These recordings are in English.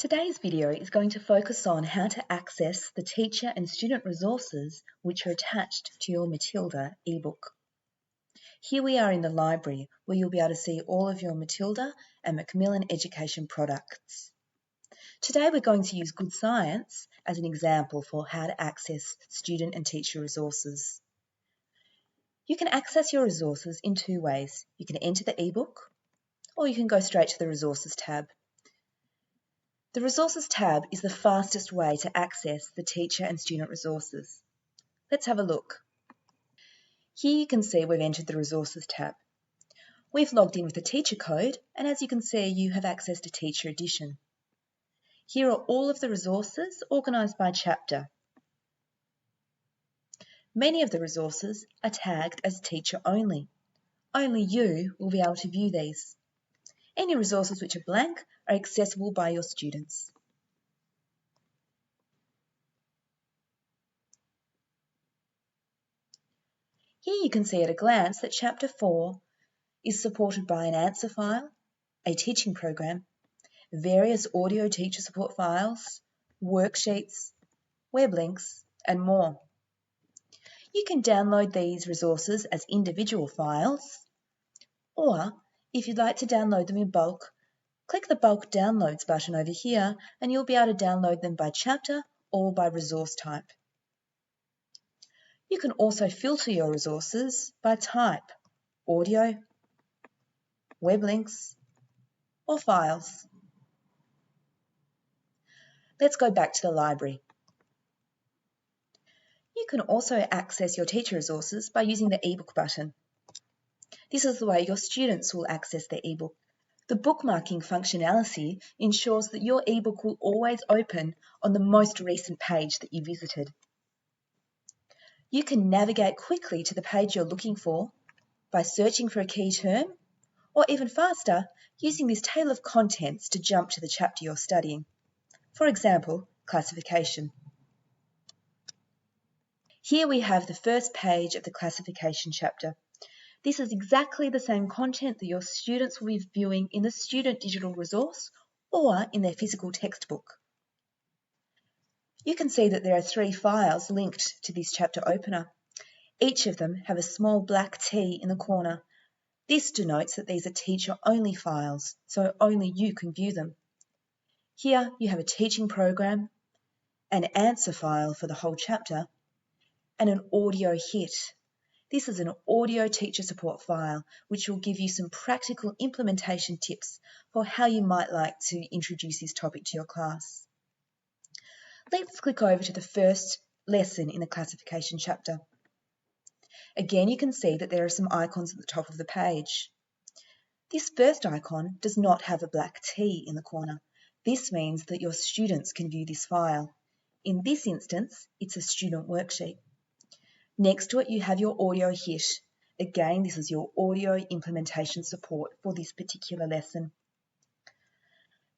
Today's video is going to focus on how to access the teacher and student resources which are attached to your Matilda ebook. Here we are in the library where you'll be able to see all of your Matilda and Macmillan education products. Today we're going to use Good Science as an example for how to access student and teacher resources. You can access your resources in two ways. You can enter the ebook or you can go straight to the Resources tab. The Resources tab is the fastest way to access the teacher and student resources. Let's have a look. Here you can see we've entered the Resources tab. We've logged in with the teacher code, and as you can see, you have access to Teacher Edition. Here are all of the resources organised by chapter. Many of the resources are tagged as teacher only. Only you will be able to view these. Any resources which are blank are accessible by your students. Here you can see at a glance that Chapter 4 is supported by an answer file, a teaching program, various audio teacher support files, worksheets, web links, and more. You can download these resources as individual files, or if you'd like to download them in bulk, click the Bulk Downloads button over here and you'll be able to download them by chapter or by resource type. You can also filter your resources by type, audio, web links, or files. Let's go back to the library. You can also access your teacher resources by using the ebook button. This is the way your students will access their ebook. The bookmarking functionality ensures that your ebook will always open on the most recent page that you visited. You can navigate quickly to the page you're looking for by searching for a key term, or even faster, using this table of contents to jump to the chapter you're studying. For example, classification. Here we have the first page of the classification chapter. This is exactly the same content that your students will be viewing in the student digital resource or in their physical textbook. You can see that there are 3 files linked to this chapter opener. Each of them have a small black T in the corner. This denotes that these are teacher-only files, so only you can view them. Here you have a teaching program, an answer file for the whole chapter, and an audio hit. This is an audio teacher support file which will give you some practical implementation tips for how you might like to introduce this topic to your class. Let's click over to the first lesson in the classification chapter. Again, you can see that there are some icons at the top of the page. This first icon does not have a black T in the corner. This means that your students can view this file. In this instance, it's a student worksheet. Next to it, you have your audio hit. Again, this is your audio implementation support for this particular lesson.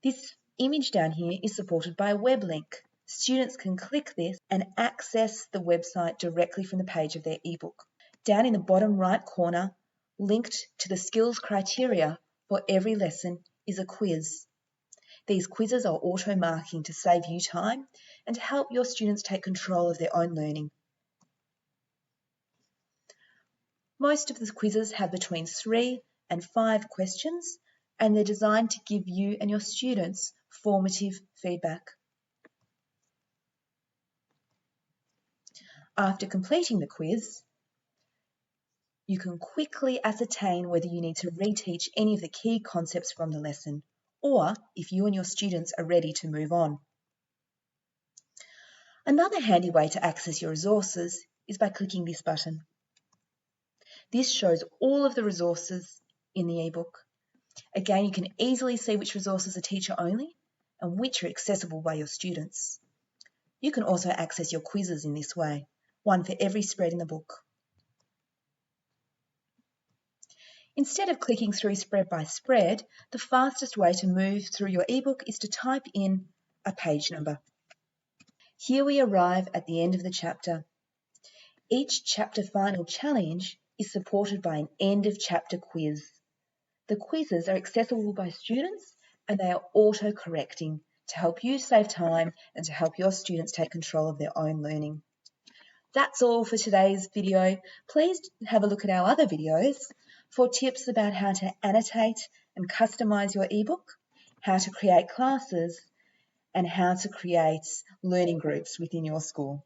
This image down here is supported by a web link. Students can click this and access the website directly from the page of their ebook. Down in the bottom right corner, linked to the skills criteria for every lesson, is a quiz. These quizzes are auto-marking to save you time and to help your students take control of their own learning. Most of the quizzes have between 3 and 5 questions, and they're designed to give you and your students formative feedback. After completing the quiz, you can quickly ascertain whether you need to reteach any of the key concepts from the lesson, or if you and your students are ready to move on. Another handy way to access your resources is by clicking this button. This shows all of the resources in the ebook. Again, you can easily see which resources are teacher only and which are accessible by your students. You can also access your quizzes in this way, one for every spread in the book. Instead of clicking through spread by spread, the fastest way to move through your ebook is to type in a page number. Here we arrive at the end of the chapter. Each chapter final challenge is supported by an end of chapter quiz. The quizzes are accessible by students and they are auto-correcting, to help you save time and to help your students take control of their own learning. That's all for today's video. Please have a look at our other videos for tips about how to annotate and customize your ebook, how to create classes, and how to create learning groups within your school.